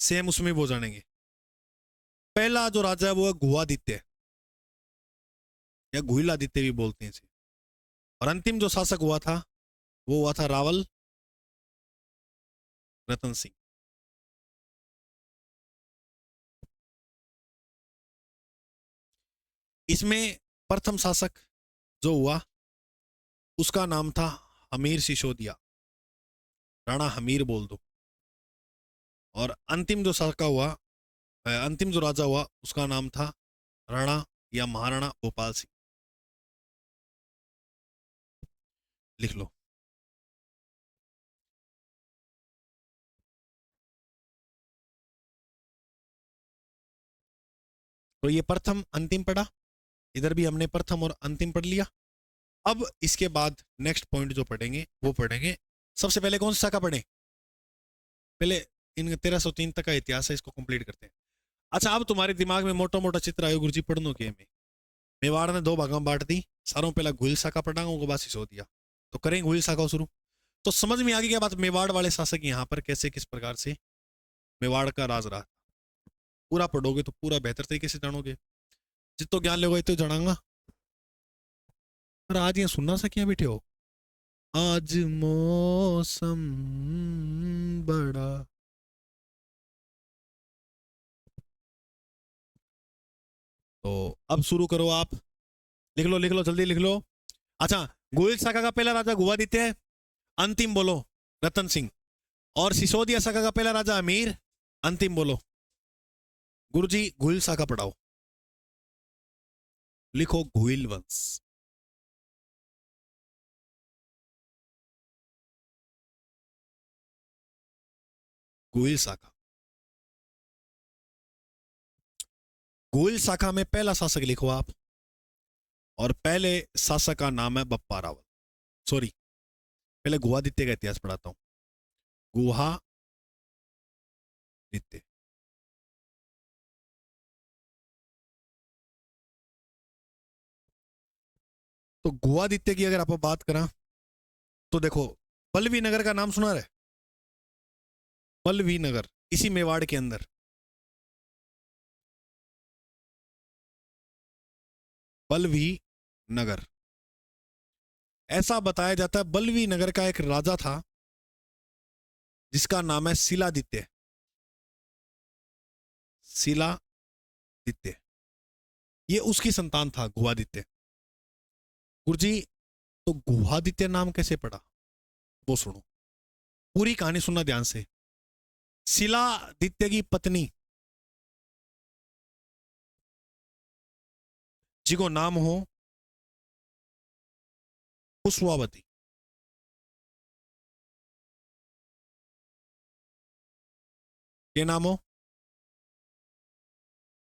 सेम उसमें वो जानेंगे। पहला जो राजा है वो है गुहादित्य, या गुहिलादित्य भी बोलते हैं इसे। और अंतिम जो शासक हुआ था वो हुआ था रावल रतन सिंह। इसमें प्रथम शासक जो हुआ उसका नाम था हमीर सिसोदिया, राणा हमीर बोल दो। और अंतिम जो शासक हुआ, अंतिम जो राजा हुआ उसका नाम था राणा या महाराणा भोपाल सिंह। लिख लो। तो ये प्रथम अंतिम पढ़ा, इधर भी हमने प्रथम और अंतिम पढ़ लिया। अब इसके बाद नेक्स्ट पॉइंट जो पढ़ेंगे वो पढ़ेंगे, सबसे पहले कौन सा शाखा पढ़े, पहले इन 1303 तक का इतिहास है, इसको कंप्लीट करते हैं। अच्छा, अब तुम्हारे दिमाग में मोटा मोटा चित्र आयो गुरुजी पढ़नो के में, मेवाड़ ने दो भागों में बांट दी, सारों पहला गुहिल शाखा पढ़ाऊंगा, उनको बाद सिसोदिया। तो करें गुहिल शाखा शुरू। तो समझ में आ गई क्या बात, मेवाड़ वाले शासक यहाँ पर कैसे किस प्रकार से मेवाड़ का राज रहा। पूरा पढ़ोगे तो पूरा बेहतर तरीके से जानोगे, जितो ज्ञान लोगे तो जानांगा। पर आज ये सुनना सा क्या बैठे हो, आज मौसम बड़ा, तो अब शुरू करो आप, लिख लो जल्दी लिख लो। अच्छा, गोयल शाखा का पहला राजा गुहादित्य है, अंतिम बोलो रतन सिंह। और सिसोदिया शाखा का पहला राजा अमीर, अंतिम बोलो। गुरुजी गुहिल शाखा पढ़ाओ, लिखो गुहिल वंश। गुहिल शाखा, गुहिल शाखा में पहला शासक लिखो आप, और पहले शासक का नाम है बप्पा रावल। सॉरी, पहले गुहादित्य का इतिहास पढ़ाता हूं। गुहादित्य, तो गुहादित्य की अगर आप बात करें तो देखो, पल्लवी नगर का नाम सुना है, पल्लवी नगर इसी मेवाड़ के अंदर, बल्लवी नगर। ऐसा बताया जाता है बल्लवी नगर का एक राजा था जिसका नाम है शिलादित्य, शिलादित्य, ये उसकी संतान था गुहादित्य। गुरुजी, तो गुहादित्य नाम कैसे पड़ा वो सुनो, पूरी कहानी सुनना ध्यान से। शिलादित्य की पत्नी जिको नाम हो पुष्पावती, ये नाम हो।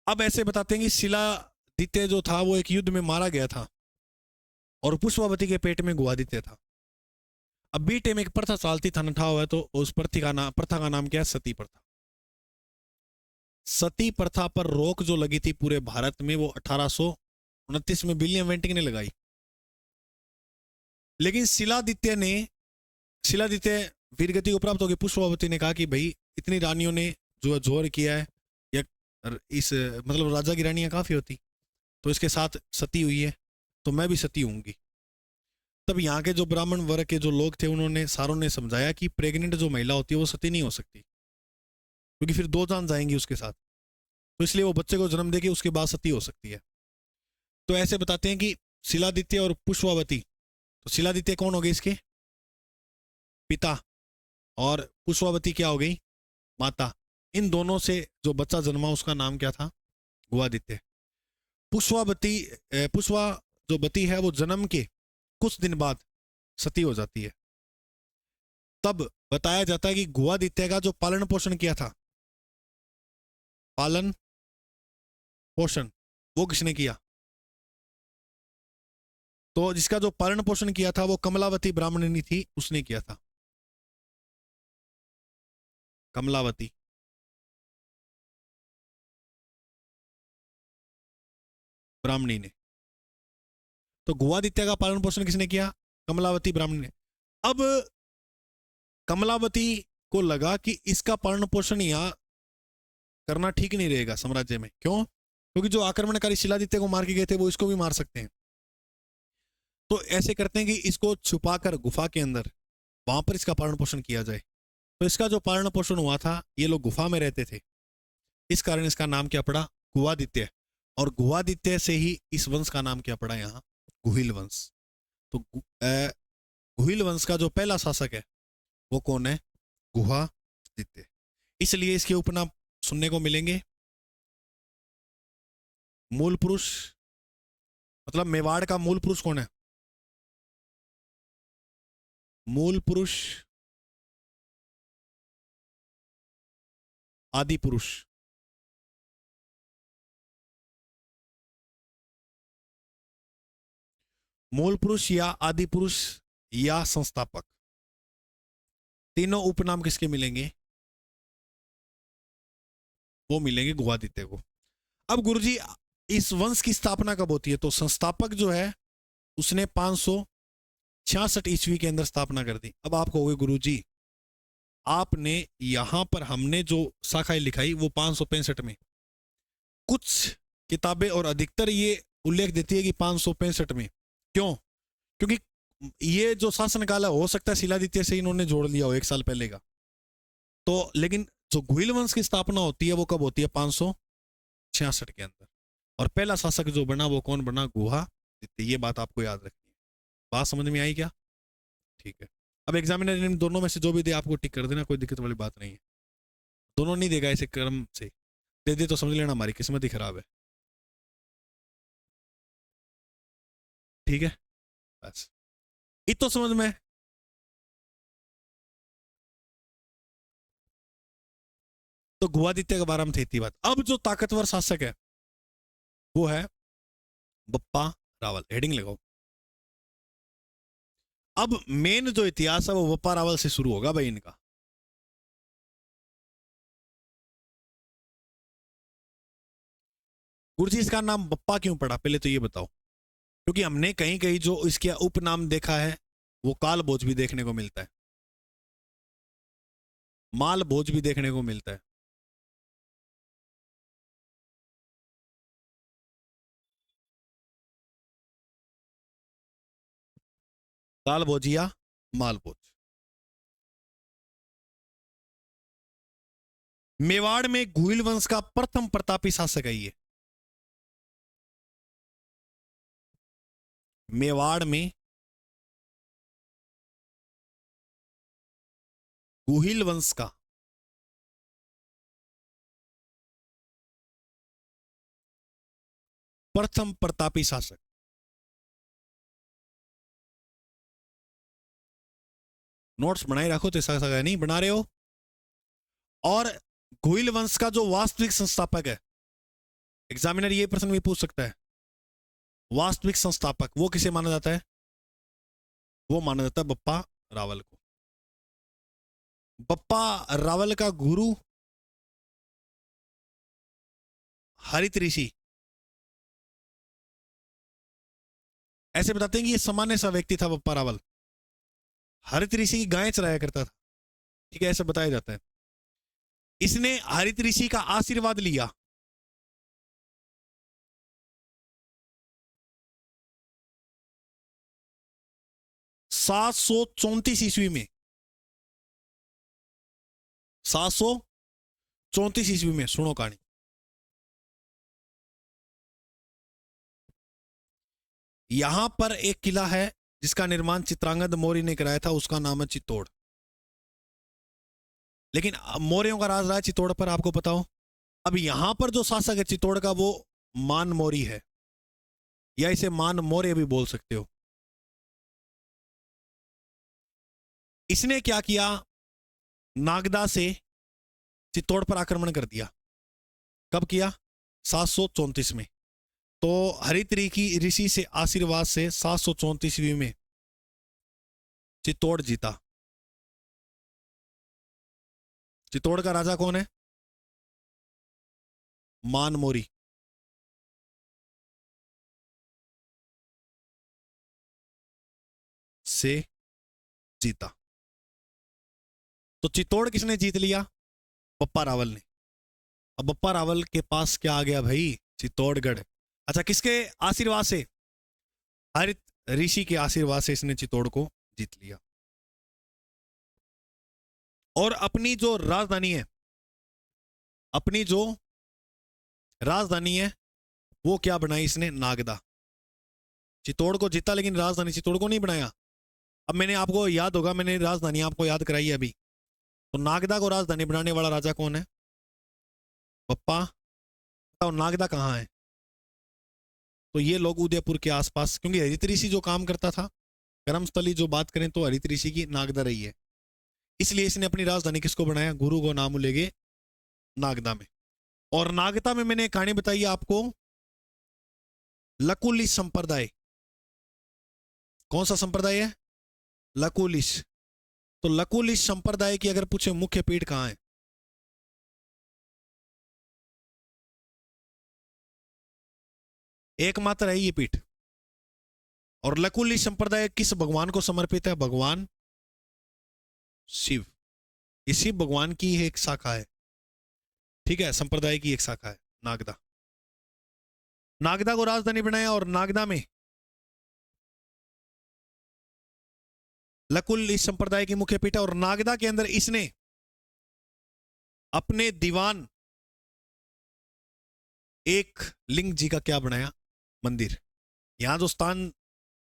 अब ऐसे बताते हैं कि शिलादित्य जो था वो एक युद्ध में मारा गया था, और पुष्पावती के पेट में गुहादित्य था। अब बीटे में एक प्रथा चालती था नठा हुआ है, तो उस प्रथा का नाम क्या है, सती प्रथा। सती प्रथा पर रोक जो लगी थी पूरे भारत में, वो 1829 में विलियम वेंटिंग ने लगाई। लेकिन शिलादित्य वीरगति को प्राप्त होगी, पुष्पावती ने कहा कि भाई इतनी रानियों ने जो जोर किया है, या इस मतलब राजा की रानियां काफी होती, तो इसके साथ सती हुई है, तो मैं भी सती होंगी। तब यहाँ के जो ब्राह्मण वर्ग के जो लोग थे उन्होंने सारों ने समझाया कि प्रेग्नेंट जो महिला होती है वो सती नहीं हो सकती, क्योंकि फिर दो जान जाएंगी उसके साथ, तो इसलिए वो बच्चे को जन्म देगी उसके बाद सती हो सकती है। तो ऐसे बताते हैं कि शिलादित्य और पुष्पावती, तो शिलादित्य कौन हो गए इसके पिता, और पुष्पावती क्या हो गई, माता। इन दोनों से जो बच्चा जन्मा उसका नाम क्या था, गुहादित्य। पुष्पावती पुष्पा जो बती है वो जन्म के कुछ दिन बाद सती हो जाती है। तब बताया जाता है कि गुहादित्य का जो पालन पोषण किया था, पालन पोषण वो किसने किया, तो जिसका जो पालन पोषण किया था वो कमलावती ब्राह्मणनी थी, उसने किया था, कमलावती। ब्राह्मणी ने। तो गुवादित्य का पालन पोषण किसने किया? कमलावती ब्राह्मणी ने। अब कमलावती को लगा कि इसका पालन पोषण यहाँ करना ठीक नहीं रहेगा साम्राज्य में। क्यों? क्योंकि जो आक्रमणकारी शिलादित्य को मार के गए थे वो इसको भी मार सकते हैं। तो ऐसे करते हैं कि इसको छुपाकर गुफा के अंदर वहां पर इसका पालन पोषण किया जाए। तो इसका जो पालन पोषण हुआ था, ये लोग गुफा में रहते थे, इस कारण इसका नाम क्या पड़ा? गुवादित्य। और गुवादित्य से ही इस वंश का नाम क्या पड़ा यहाँ? गुहिल वंश। तो गुहिल वंश का जो पहला शासक है वो कौन है? गुहादित्य। इसलिए इसके उपनाम सुनने को मिलेंगे मूल पुरुष। मतलब मेवाड़ का मूल पुरुष कौन है? मूल पुरुष, आदि पुरुष। मूल पुरुष या आदि पुरुष या संस्थापक, तीनों उपनाम किसके मिलेंगे? वो मिलेंगे गुहादित्य को। अब गुरुजी इस वंश की स्थापना कब होती है? तो संस्थापक जो है उसने 566 ईस्वी के अंदर स्थापना कर दी। अब आप कहोगे गुरुजी आपने यहां पर हमने जो शाखाएं लिखाई वो 565 में, कुछ किताबें और अधिकतर ये उल्लेख देती है कि 565 में। क्यों? क्योंकि ये जो शासनकाल है हो सकता है शिलादित्य से इन्होंने जोड़ लिया हो 1 साल पहले का। तो लेकिन जो गुहिल वंश की स्थापना होती है वो कब होती है? 566 के अंदर। और पहला शासक जो बना वो कौन बना? गुहादित्य। ये बात आपको याद रखनी है। बात समझ में आई क्या? ठीक है। अब एग्जामिनर इन दोनों में से जो भी दे आपको टिक कर देना, कोई दिक्कत वाली बात नहीं है। दोनों नहीं देगा ऐसे क्रम से, दे दे तो समझ लेना हमारी किस्मत ही खराब है। ठीक है, बस इतो समझ में। तो गुहादित्य के बारे में थी इतनी बात। अब जो ताकतवर शासक है वो है बप्पा रावल। हेडिंग लगाओ। अब मेन जो इतिहास है वो बप्पा रावल से शुरू होगा भाई इनका। गुरुजी इसका नाम बप्पा क्यों पड़ा, पहले तो ये बताओ। क्योंकि हमने कहीं कहीं जो इसके उपनाम देखा है वो काल भोज भी देखने को मिलता है, माल भोज भी देखने को मिलता है। काल भोज या माल भोज। मेवाड़ में गुहिल वंश का प्रथम प्रतापी शासक है ये। मेवाड़ में गुहिल वंश का प्रथम प्रतापी शासक। नोट्स बनाए रखो तो ऐसा नहीं बना रहे हो। और गुहिल वंश का जो वास्तविक संस्थापक है, एग्जामिनर ये प्रश्न भी पूछ सकता है, वास्तविक संस्थापक वो किसे माना जाता है? वो माना जाता है बप्पा रावल को। बप्पा रावल का गुरु हरित ऋषि। ऐसे बताते हैं कि ये सामान्य सा व्यक्ति था बप्पा रावल, हरित ऋषि की गायें चराया करता था। ठीक है, ऐसा बताया जाता है। इसने हरित ऋषि का आशीर्वाद लिया। सात सौ 34 ईस्वी में, 734 ईस्वी में। सुनो कहानी। यहां पर एक किला है जिसका निर्माण चित्रांगद मौर्य ने कराया था, उसका नाम है चित्तौड़। लेकिन मौर्यों का राज रहा है चित्तौड़ पर, आपको पता हो। अब यहां पर जो शासक है चित्तौड़ का वो मान मौर्य है, या इसे मान मौर्य भी बोल सकते हो। इसने क्या किया? नागदा से चित्तौड़ पर आक्रमण कर दिया। कब किया? 734 में। तो हरित ऋषि से आशीर्वाद से 734 में चित्तौड़ जीता। चित्तौड़ का राजा कौन है? मानमोरी। से जीता। तो चित्तौड़ किसने जीत लिया? बप्पा रावल ने। अब बप्पा रावल के पास क्या आ गया भाई? चित्तौड़गढ़। अच्छा, किसके आशीर्वाद से? हरित ऋषि के आशीर्वाद से इसने चित्तौड़ को जीत लिया। और अपनी जो राजधानी है, अपनी जो राजधानी है वो क्या बनाई इसने? नागदा। चित्तौड़ को जीता लेकिन राजधानी चित्तौड़ को नहीं बनाया। अब मैंने आपको याद होगा, मैंने राजधानी आपको याद कराई है अभी। तो नागदा को राजधानी बनाने वाला राजा कौन है? बप्पा। बताओ नागदा कहाँ है? तो ये लोग उदयपुर के आसपास, क्योंकि हरित ऋषि जो काम करता था, कर्मस्थली जो बात करें तो हरित ऋषि की नागदा रही है, इसलिए इसने अपनी राजधानी किसको बनाया? गुरु को नाम लेगे नागदा में। और नागदा में मैंने कहानी बताई आपको, लकुलिश संप्रदाय। कौन सा संप्रदाय है? लकुलिश। तो लकुलिश संप्रदाय की अगर पूछे मुख्य पीठ कहां है? एकमात्र है ये पीठ। और लकुलिश संप्रदाय किस भगवान को समर्पित है? भगवान शिव। ये शिव भगवान की एक शाखा है, ठीक है, संप्रदाय की एक शाखा है नागदा। नागदा को राजधानी बनाया और नागदा में लकुल इस संप्रदाय की मुख्य पीठ है। और नागदा के अंदर इसने अपने दीवान एक लिंग जी का क्या बनाया? मंदिर। यहां जो स्थान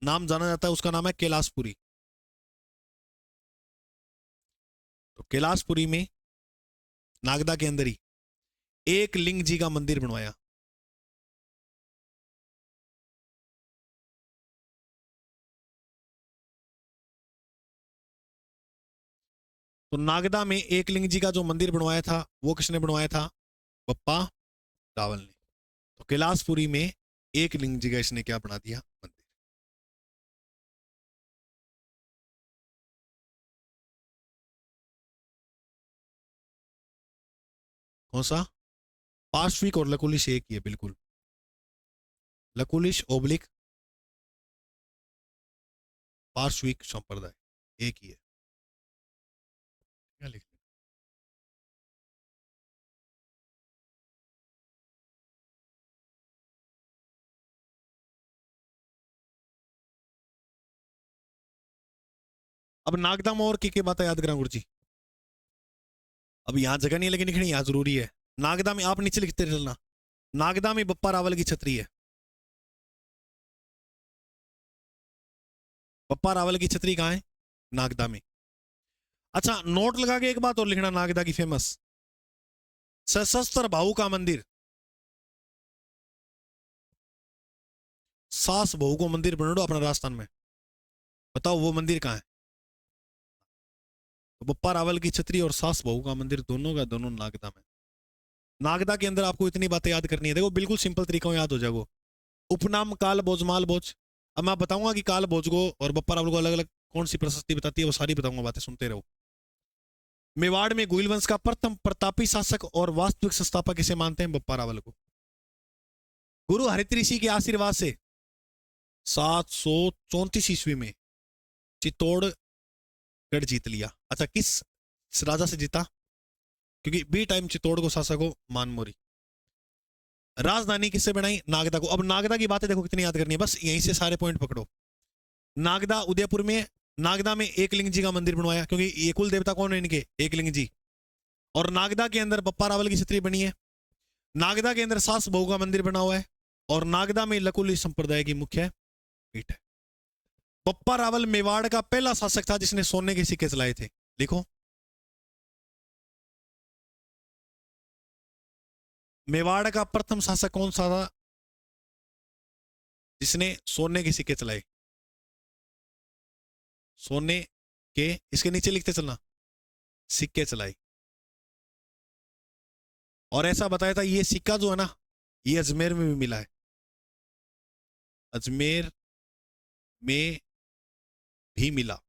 नाम जाना जाता है उसका नाम है कैलाशपुरी। तो कैलाशपुरी में नागदा के अंदर ही एक लिंग जी का मंदिर बनवाया। तो नागदा में एक लिंग जी का जो मंदिर बनवाया था वो किसने बनवाया था? बप्पा रावल ने। तो कैलाशपुरी में एक लिंग जी का इसने क्या बना दिया? मंदिर। कौन सा? पार्श्विक और लकुलिश एक ही है, बिल्कुल। लकुलिश ओब्लिक पार्श्विक संप्रदाय एक ही है। क्या लिख? अब नागदा में और की बातें याद करा गुरु जी। अब यहां जगह नहीं है लेकिन लिखनी यहां जरूरी है। नागदा में आप नीचे लिखते चलना, नागदा में बप्पा रावल की छतरी है। बप्पा रावल की छतरी कहां है? नागदा में। अच्छा, नोट लगा के एक बात और लिखना नागदा की फेमस, सशस्त्र भाऊ का मंदिर। सास बहू को मंदिर बना दो अपना राजस्थान में, बताओ वो मंदिर कहां है? तो बप्पा रावल की छतरी और सास बहू का मंदिर दोनों का दोनों नागदा में। नागदा के अंदर आपको इतनी बातें याद करनी है, देखो बिल्कुल सिंपल तरीका में याद हो जाएगा। उपनाम काल भोज माल भोज। अब मैं बताऊंगा कि काल भोज को और बप्पा रावल को अलग अलग कौन सी प्रशस्ति बताती है, वो सारी बताऊंगा, बातें सुनते रहो। मेवाड़ में गुइल वंश का प्रथम प्रतापी शासक और वास्तविक संस्थापक इसे मानते हैं बप्पा रावल को। गुरु हरित ऋषि के आशीर्वाद से 734 ईस्वी में चित्तौड़गढ़ जीत लिया। अच्छा, किस राजा से जीता? क्योंकि बी टाइम चित्तौड़ को शासक हो मानमोरी। राजधानी किससे बनाई? नागदा को। अब नागदा की बातें देखो कितनी याद करनी है, बस यहीं से सारे पॉइंट पकड़ो। नागदा उदयपुर में, नागदा में एक लिंग जी का मंदिर बनवाया, क्योंकि ये कुल देवता कौन है इनके? एक लिंग जी। और नागदा के अंदर बप्पा रावल की छतरी बनी है। नागदा के अंदर सास बहू का मंदिर बना हुआ है। और नागदा में लकुली संप्रदाय की मुख्य पीठ है। बप्पा रावल मेवाड़ का पहला शासक था जिसने सोने के सिक्के चलाए थे। लिखो, मेवाड़ का प्रथम शासक कौन सा था जिसने सोने के सिक्के चलाए? सोने के, इसके नीचे लिखते चलना, सिक्के चलाए। और ऐसा बताया था ये सिक्का जो है ना, ये अजमेर में भी मिला है। अजमेर में भी मिला।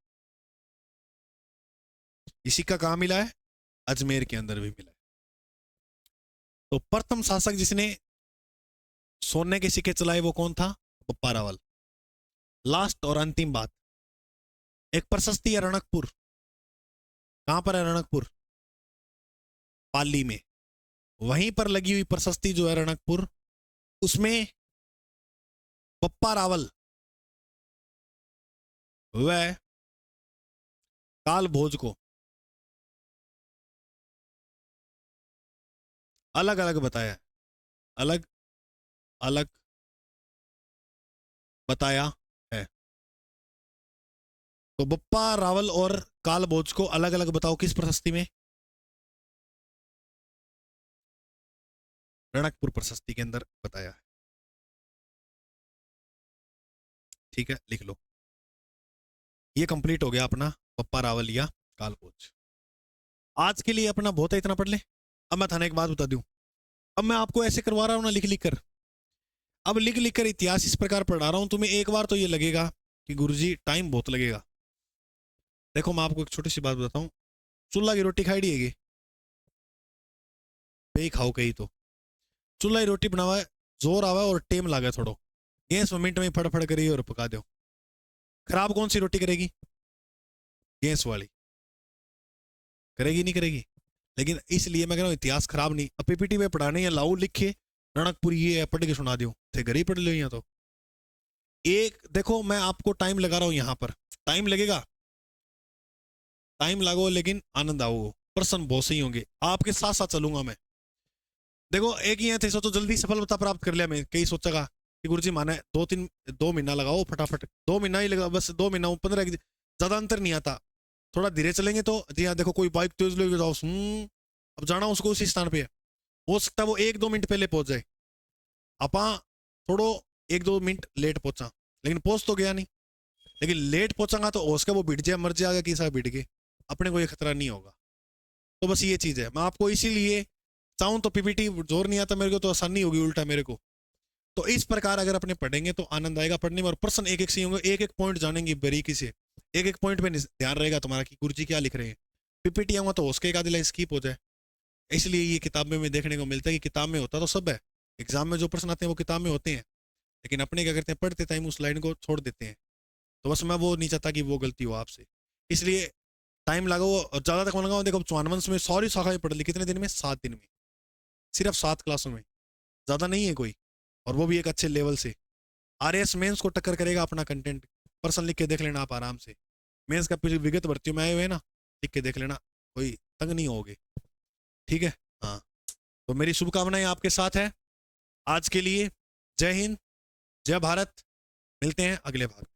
इसी का कहाँ मिला है? अजमेर के अंदर भी मिला है। तो प्रथम शासक जिसने सोने के सिक्के चलाए वो कौन था? बप्पा रावल। लास्ट और अंतिम बात, एक प्रशस्ति है रणकपुर। कहां पर है रणकपुर? पाली में। वहीं पर लगी हुई प्रशस्ति जो है रणकपुर, उसमें बप्पा रावल वह काल भोज को अलग अलग बताया है, अलग अलग बताया है। तो बप्पा रावल और काल भोज को अलग अलग बताओ किस प्रशस्ति में? रणकपुर प्रशस्ति के अंदर बताया है। ठीक है, लिख लो। ये कंप्लीट हो गया अपना बप्पा रावल या काल भोज। आज के लिए अपना बहुत है, इतना पढ़ ले। अब मैं थाने एक बात बता दूं, अब मैं आपको ऐसे करवा रहा हूं ना लिख लिख कर, अब लिख लिख कर इतिहास इस प्रकार पढ़ा रहा हूं, तुम्हें एक बार तो ये लगेगा कि गुरुजी टाइम बहुत लगेगा। देखो मैं आपको एक छोटी सी बात बताता हूँ, चूल्हा की रोटी खाई है पे खाओ कहीं तो चूल्हा की रोटी बनावा जोर आवा और टेम लागे थोड़ो, गैस में मिनट में फड़फड़ करी और पका दो। खराब कौन सी रोटी करेगी? गैस वाली करेगी, नहीं करेगी। लेकिन इसलिए मैं कह रहा हूँ इतिहास खराब नहीं, अब पीपीटी में पढ़ाने या लाऊ लिखे रणकपुर ये है पढ़ के सुना दो, थे घर ही पढ़ लो। यहाँ तो एक देखो मैं आपको टाइम लगा रहा हूं, यहां पर टाइम लगेगा, टाइम लागो लेकिन आनंद आओ, प्रसन्न बहुत सही होंगे, आपके साथ साथ चलूंगा मैं। देखो एक ही थे सोचो जल्दी सफलता प्राप्त कर लिया, मैं कई सोचेगा कि गुरुजी माने 2 महीना लगाओ फटाफट, 2 महीना ही लगा, बस 2 महीना 15 ज्यादा अंतर नहीं आता, थोड़ा धीरे चलेंगे तो। जी हाँ देखो कोई बाइक तेज लेके जाओ, अब जाना उसको उसी स्थान पे है, हो सकता है वो 1-2 मिनट पहले पहुंच जाए, अपा थोड़ो 1-2 मिनट लेट पहुंचा, लेकिन पहुंच तो गया नहीं। लेकिन लेट पहुंचागा तो हो सके वो भिड़ जाए, मर जाएगा किसा भिड़ के, अपने को ये खतरा नहीं होगा। तो बस ये चीज है, मैं आपको इसीलिए चाहूं तो पीपीटी जोर नहीं आता मेरे को तो आसानी होगी उल्टा मेरे को। तो इस प्रकार अगर अपने पढ़ेंगे तो आनंद आएगा पढ़ने में, और प्रश्न एक एक से होंगे, एक एक पॉइंट जानेंगे बारीकी से, एक एक पॉइंट पे ध्यान रहेगा तुम्हारा कि गुरुजी क्या लिख रहे हैं। पीपीटी आऊंगा तो उसके एक आधी लाइन स्किप हो जाए, इसलिए ये किताब में देखने को मिलता है कि किताब में होता तो सब है, एग्जाम में जो प्रश्न आते हैं वो किताब में होते हैं, लेकिन अपने क्या करते हैं पढ़ते टाइम उस लाइन को छोड़ देते हैं। तो बस मैं वो नहीं चाहता कि वो गलती हो आपसे, इसलिए टाइम लगाओ और ज्यादा तक लगाओ। देखो 54 में सारी शाखाएं पढ़ ली कितने दिन में? 7 दिन में, सिर्फ 7 क्लासों में, ज्यादा नहीं है कोई, और वो भी एक अच्छे लेवल से। आरएस मेंस को टक्कर करेगा अपना कंटेंट, पर्सन लिख के देख लेना आप आराम से, मेंस का विगत भर्तियों में आए हुए ना, लिख के देख लेना, कोई तंग नहीं होगे। ठीक है, हाँ। तो मेरी शुभकामनाएं आपके साथ है आज के लिए। जय हिंद, जय भारत, मिलते हैं अगले भाग।